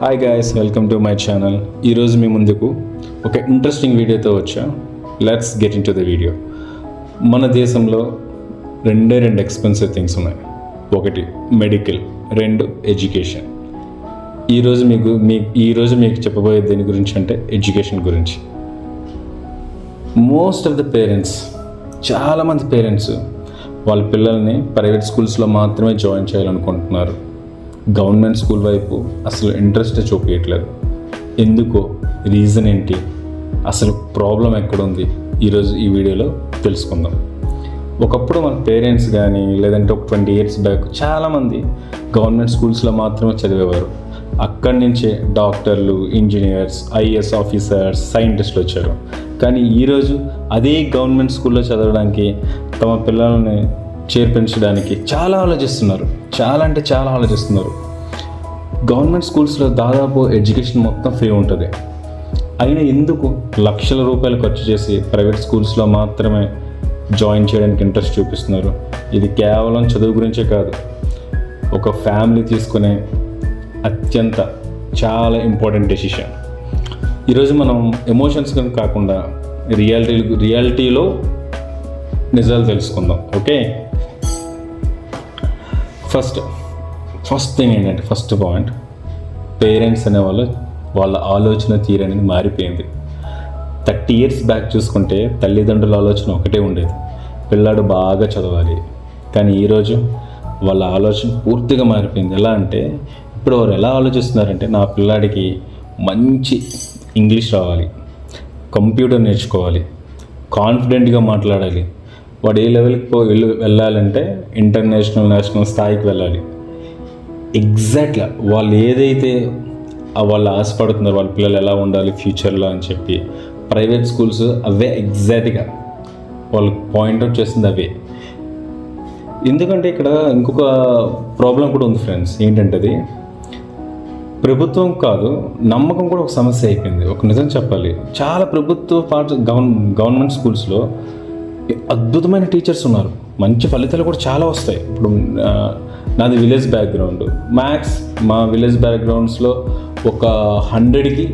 Hi guys, welcome to my channel. ఈరోజు మీ ముందుకు ఒక ఇంట్రెస్టింగ్ వీడియోతో వచ్చా. Let's get in to the video. మన దేశంలో రెండు ఎక్స్పెన్సివ్ థింగ్స్ ఉన్నాయి. ఒకటి మెడికల్, రెండు ఎడ్యుకేషన్. ఈరోజు మీకు చెప్పబోయే దేని గురించి అంటే ఎడ్యుకేషన్ గురించి. మోస్ట్ ఆఫ్ ద పేరెంట్స్, చాలామంది పేరెంట్స్ వాళ్ళ పిల్లల్ని ప్రైవేట్ స్కూల్స్లో మాత్రమే జాయిన్ చేయాలనుకుంటున్నారు. గవర్నమెంట్ స్కూల్ వైపు అసలు ఇంట్రెస్ట్ చూపించట్లేదు. ఎందుకో, రీజన్ ఏంటి, అసలు ప్రాబ్లం ఎక్కడుంది, ఈరోజు ఈ వీడియోలో తెలుసుకుందాం. ఒకప్పుడు మన పేరెంట్స్ కానీ లేదంటే ఒక 20 years బ్యాక్ చాలామంది గవర్నమెంట్ స్కూల్స్లో మాత్రమే చదివేవారు. అక్కడి నుంచే డాక్టర్లు, ఇంజనీర్స్, ఐఏఎస్ ఆఫీసర్స్, సైంటిస్టులు వచ్చారు. కానీ ఈరోజు అదే గవర్నమెంట్ స్కూల్లో చదవడానికి, తమ పిల్లల్ని చేర్పించడానికి చాలా ఆలోచిస్తున్నారు. చాలా ఆలోచిస్తున్నారు. గవర్నమెంట్ స్కూల్స్లో దాదాపు ఎడ్యుకేషన్ మొత్తం ఫ్రీ ఉంటుంది. అయినా ఎందుకు లక్షల రూపాయలు ఖర్చు చేసి ప్రైవేట్ స్కూల్స్లో మాత్రమే జాయిన్ చేయడానికి ఇంట్రెస్ట్ చూపిస్తున్నారు? ఇది కేవలం చదువు గురించే కాదు, ఒక ఫ్యామిలీ తీసుకునే చాలా ఇంపార్టెంట్ డెసిషన్. ఈరోజు మనం ఎమోషన్స్ కాకుండా రియాలిటీలో నిజాలు తెలుసుకుందాం. ఓకే, ఫస్ట్ థింగ్ ఏంటంటే, ఫస్ట్ పాయింట్, పేరెంట్స్ అనేవాళ్ళు వాళ్ళ ఆలోచన తీరు అనేది మారిపోయింది. 30 years బ్యాక్ చూసుకుంటే తల్లిదండ్రుల ఆలోచన ఒకటే ఉండేది, పిల్లాడు బాగా చదవాలి. కానీ ఈరోజు వాళ్ళ ఆలోచన పూర్తిగా మారిపోయింది. ఎలా అంటే, ఇప్పుడు వారు ఎలా ఆలోచిస్తున్నారంటే, నా పిల్లాడికి మంచి ఇంగ్లీష్ రావాలి, కంప్యూటర్ నేర్చుకోవాలి, కాన్ఫిడెంట్గా మాట్లాడాలి, వాడు ఏ లెవెల్కి వెళ్ళాలంటే నేషనల్ స్థాయికి వెళ్ళాలి. ఎగ్జాక్ట్గా వాళ్ళు ఏదైతే వాళ్ళు ఆశపడుతున్నారు, వాళ్ళ పిల్లలు ఎలా ఉండాలి ఫ్యూచర్లో అని చెప్పి ప్రైవేట్ స్కూల్స్ అవే ఎగ్జాక్ట్గా వాళ్ళు పాయింట్అవుట్ చేస్తుంది అవే. ఎందుకంటే ఇక్కడ ఇంకొక ప్రాబ్లం కూడా ఉంది ఫ్రెండ్స్. ఏంటంటే, అది ప్రభుత్వం కాదు, నమ్మకం కూడా ఒక సమస్య అయిపోయింది. ఒక నిజం చెప్పాలి, చాలా ప్రభుత్వ గవర్నమెంట్ స్కూల్స్లో అద్భుతమైన టీచర్స్ ఉన్నారు, మంచి ఫలితాలు కూడా చాలా వస్తాయి. ఇప్పుడు నాది విలేజ్ బ్యాక్గ్రౌండ్. మా విలేజ్ బ్యాక్గ్రౌండ్స్లో ఒక 100కి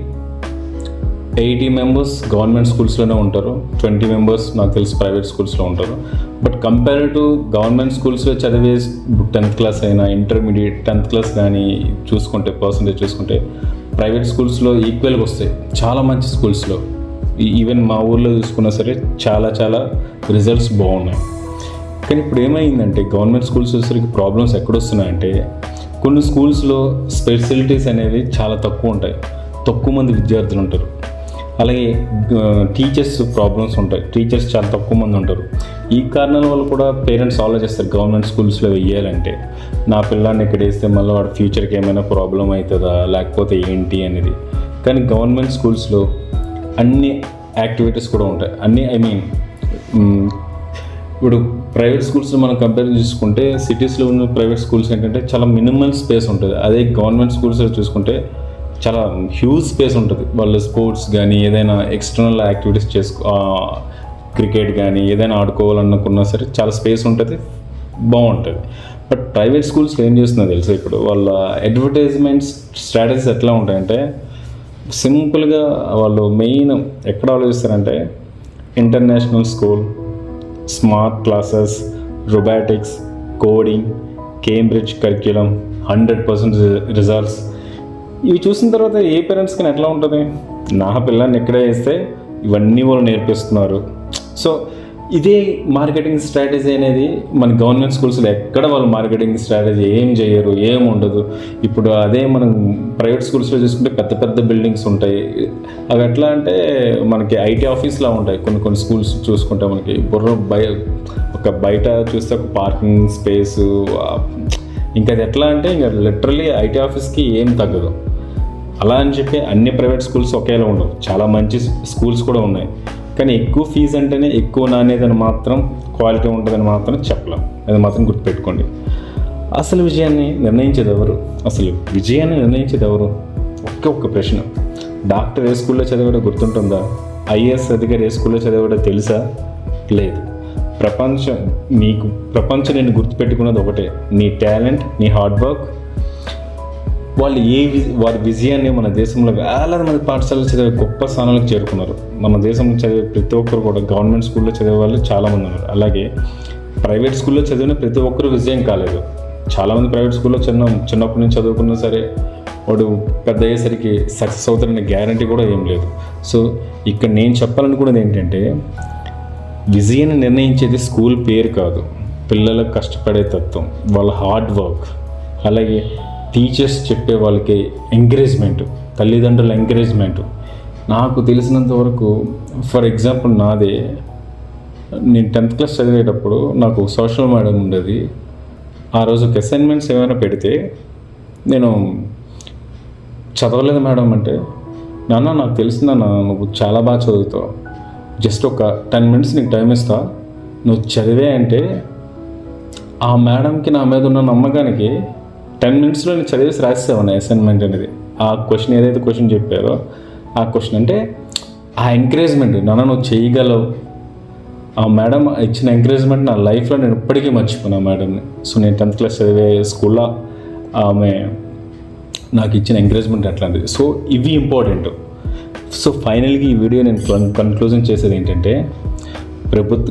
80 members గవర్నమెంట్ స్కూల్స్లోనే ఉంటారు, 20 members నాకు తెలిసి ప్రైవేట్ స్కూల్స్లో ఉంటారు. బట్ కంపేర్ టు గవర్నమెంట్ స్కూల్స్లో చదివే 10th class అయినా, ఇంటర్మీడియట్ 10th class కానీ చూసుకుంటే, పర్సంటేజ్ చూసుకుంటే ప్రైవేట్ స్కూల్స్లో ఈక్వల్గా వస్తాయి. చాలా మంచి స్కూల్స్లో, ఈవెన్ మా ఊర్లో చూసుకున్నా సరే చాలా రిజల్ట్స్ బాగున్నాయి. కానీ ఇప్పుడు ఏమైందంటే, గవర్నమెంట్ స్కూల్స్ వచ్చేసరికి ప్రాబ్లమ్స్ ఎక్కడొస్తున్నాయంటే, కొన్ని స్కూల్స్లో ఫెసిలిటీస్ అనేవి చాలా తక్కువ ఉంటాయి, తక్కువ మంది విద్యార్థులు ఉంటారు. అలాగే టీచర్స్ ప్రాబ్లమ్స్ ఉంటాయి, టీచర్స్ చాలా తక్కువ మంది ఉంటారు. ఈ కారణాల వల్ల కూడా పేరెంట్స్ ఆలోచిస్తారు గవర్నమెంట్ స్కూల్స్లో వెయ్యాలంటే, నా పిల్లాన్ని ఇక్కడ వేస్తే మళ్ళీ వాడి ఫ్యూచర్కి ఏమైనా ప్రాబ్లం అవుతుందా లేకపోతే ఏంటి అనేది. కానీ గవర్నమెంట్ స్కూల్స్లో అన్ని యాక్టివిటీస్ కూడా ఉంటాయి. ఇప్పుడు ప్రైవేట్ స్కూల్స్లో మనం కంపేర్ చేసుకుంటే, సిటీస్లో ఉన్న ప్రైవేట్ స్కూల్స్ ఏంటంటే చాలా మినిమల్ స్పేస్ ఉంటుంది. అదే గవర్నమెంట్ స్కూల్స్లో చూసుకుంటే చాలా హ్యూజ్ స్పేస్ ఉంటుంది. వాళ్ళు స్పోర్ట్స్ కానీ ఏదైనా ఎక్స్టర్నల్ యాక్టివిటీస్ క్రికెట్ కానీ ఏదైనా ఆడుకోవాలనుకున్నా సరే చాలా స్పేస్ ఉంటుంది, బాగుంటుంది. బట్ ప్రైవేట్ స్కూల్స్లో ఏం చేస్తుందో తెలుసా, ఇప్పుడు వాళ్ళ అడ్వర్టైజ్మెంట్స్ స్ట్రాటజీస్ ఎట్లా ఉంటాయంటే, సింపుల్గా వాళ్ళు మెయిన్ ఎక్కడ ఆలోచిస్తారంటే, international school, smart classes, robotics, coding, Cambridge curriculum, 100% results. ఇవి చూసిన తర్వాత ఏ పేరెంట్స్ కానీ ఎట్లా ఉంటుంది, నా పిల్లల్ని ఎక్కడే వేస్తే ఇవన్నీ వాళ్ళు నేర్పిస్తున్నారు. సో ఇదే మార్కెటింగ్ స్ట్రాటజీ అనేది మన గవర్నమెంట్ స్కూల్స్లో ఎక్కడ వాళ్ళు మార్కెటింగ్ స్ట్రాటజీ ఏం చేయరు, ఏం ఉండదు. ఇప్పుడు అదే మనం ప్రైవేట్ స్కూల్స్లో చూసుకుంటే పెద్ద బిల్డింగ్స్ ఉంటాయి. అవి ఎట్లా అంటే మనకి ఐటీ ఆఫీస్లా ఉంటాయి. కొన్ని స్కూల్స్ చూసుకుంటే మనకి ఒక బయట చూస్తే ఒక పార్కింగ్ స్పేసు, ఇంకా అది ఎట్లా అంటే ఇంకా లిటరల్లీ ఐటీ ఆఫీస్కి ఏం తగ్గదు. అలా అని చెప్పి అన్ని ప్రైవేట్ స్కూల్స్ ఒకేలా ఉండవు, చాలా మంచి స్కూల్స్ కూడా ఉన్నాయి. కానీ ఎక్కువ ఫీజు అంటేనే ఎక్కువ నాణ్యతని మాత్రం, క్వాలిటీ ఉంటుందని మాత్రం చెప్పలేం. అది మాత్రం గుర్తుపెట్టుకోండి. అసలు విజయాన్ని నిర్ణయించేది ఎవరు? ఒక్క ప్రశ్న, డాక్టర్ ఏ స్కూల్లో చదివాడో గుర్తుంటుందా? ఐఏఎస్ అధికారి ఏ స్కూల్లో చదివాడో తెలుసా? లేదు. ప్రపంచం నేను గుర్తుపెట్టుకున్నది ఒకటే, నీ టాలెంట్, నీ హార్డ్ వర్క్, వాళ్ళు వారి విజయాన్ని మన దేశంలో వేలాది మంది పాఠశాలలు చదివే గొప్ప స్థానాలకు చేరుకున్నారు. మన దేశంలో చదివే ప్రతి ఒక్కరు కూడా గవర్నమెంట్ స్కూల్లో చదివే వాళ్ళు చాలామంది ఉన్నారు. అలాగే ప్రైవేట్ స్కూల్లో చదివిన ప్రతి ఒక్కరు విజయం కాలేదు. చాలామంది ప్రైవేట్ స్కూల్లో చిన్నప్పటి నుంచి చదువుకున్నా సరే వాడు పెద్ద అయ్యేసరికి సక్సెస్ అవుతారనే గ్యారంటీ కూడా ఏం లేదు. సో ఇక్కడ నేను చెప్పాలనుకున్నది ఏంటంటే, విజయాన్ని నిర్ణయించేది స్కూల్ పేరు కాదు, పిల్లలకు కష్టపడే తత్వం, వాళ్ళ హార్డ్ వర్క్, అలాగే టీచర్స్ చెప్పే వాళ్ళకి ఎంకరేజ్మెంట్, తల్లిదండ్రుల ఎంకరేజ్మెంట్. నాకు తెలిసినంత వరకు ఫర్ ఎగ్జాంపుల్ నాదే, నేను 10th క్లాస్ చదివేటప్పుడు నాకు సోషల్ మేడం ఉండేది. ఆ రోజు అసైన్మెంట్స్ ఏమైనా పెడితే నేను చదవలేదు మేడం అంటే, నాన్న నాకు తెలిసిందన్న నువ్వు చాలా బాగా చదువుతావు, జస్ట్ ఒక 10 minutes నీకు టైం ఇస్తా, నువ్వు చదివే అంటే ఆ మేడంకి నా మీద ఉన్న నమ్మకానికి 10 minutesలో నేను చదివేసి రాసేవాను అసైన్మెంట్ అనేది. ఆ క్వశ్చన్ ఏదైతే క్వశ్చన్ చెప్పారో ఆ క్వశ్చన్ అంటే ఆ ఎంకరేజ్మెంట్, నాన్న నువ్వు చేయగలవు, ఆ మేడం ఇచ్చిన ఎంకరేజ్మెంట్ నా లైఫ్లో నేను ఇప్పటికీ మర్చిపోయాను ఆ మేడంని. సో నేను 10th క్లాస్ చదివే స్కూల్లో ఆమె నాకు ఇచ్చిన ఎంకరేజ్మెంట్ అట్లాంటిది. సో ఇవి ఇంపార్టెంట్. సో ఫైనల్గా ఈ వీడియో నేను కన్క్లూజన్ చేసేది ఏంటంటే,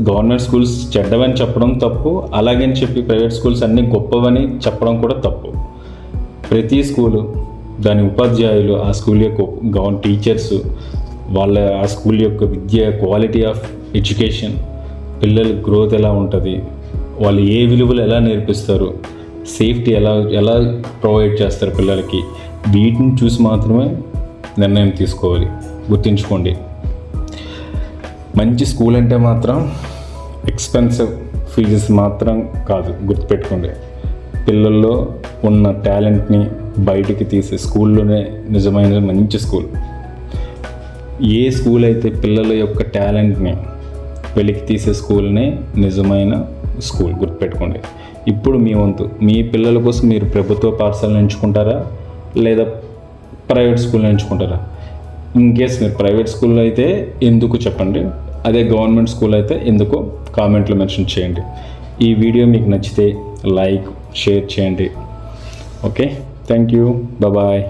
గవర్నమెంట్ స్కూల్స్ చెడ్డవని చెప్పడం తప్పు, అలాగని చెప్పి ప్రైవేట్ స్కూల్స్ అన్నీ గొప్పవని చెప్పడం కూడా తప్పు. ప్రతి స్కూలు, దాని ఉపాధ్యాయులు, ఆ స్కూల్ యొక్క టీచర్స్, వాళ్ళ ఆ స్కూల్ యొక్క విద్య, క్వాలిటీ ఆఫ్ ఎడ్యుకేషన్, పిల్లల గ్రోత్ ఎలా ఉంటుంది, వాళ్ళు ఏ విలువలు ఎలా నేర్పిస్తారు, సేఫ్టీ ఎలా ప్రొవైడ్ చేస్తారు పిల్లలకి, వీటిని చూసి మాత్రమే నిర్ణయం తీసుకోవాలి. గుర్తుంచుకోండి, మంచి స్కూల్ అంటే మాత్రం ఎక్స్పెన్సివ్ ఫీజెస్ మాత్రం కాదు, గుర్తుపెట్టుకోండి. పిల్లల్లో ఉన్న టాలెంట్ని బయటికి తీసే స్కూల్లోనే నిజమైన మంచి స్కూల్. ఏ స్కూల్ అయితే పిల్లల యొక్క టాలెంట్ని వెలికి తీసే స్కూల్నే నిజమైన స్కూల్, గుర్తుపెట్టుకోండి. ఇప్పుడు మీ వంతు, మీ పిల్లల కోసం మీరు ప్రభుత్వ పాఠశాలను ఎంచుకుంటారా లేదా ప్రైవేట్ స్కూల్ని ఎంచుకుంటారా? ఇన్ కేస్ మీరు ప్రైవేట్ స్కూల్లో అయితే ఎందుకు చెప్పండి, అదే గవర్నమెంట్ స్కూల్ అయితే ఎందుకో కామెంట్లో మెన్షన్ చేయండి. ఈ వీడియో మీకు నచ్చితే లైక్, షేర్ చేయండి. Okay, thank you, bye.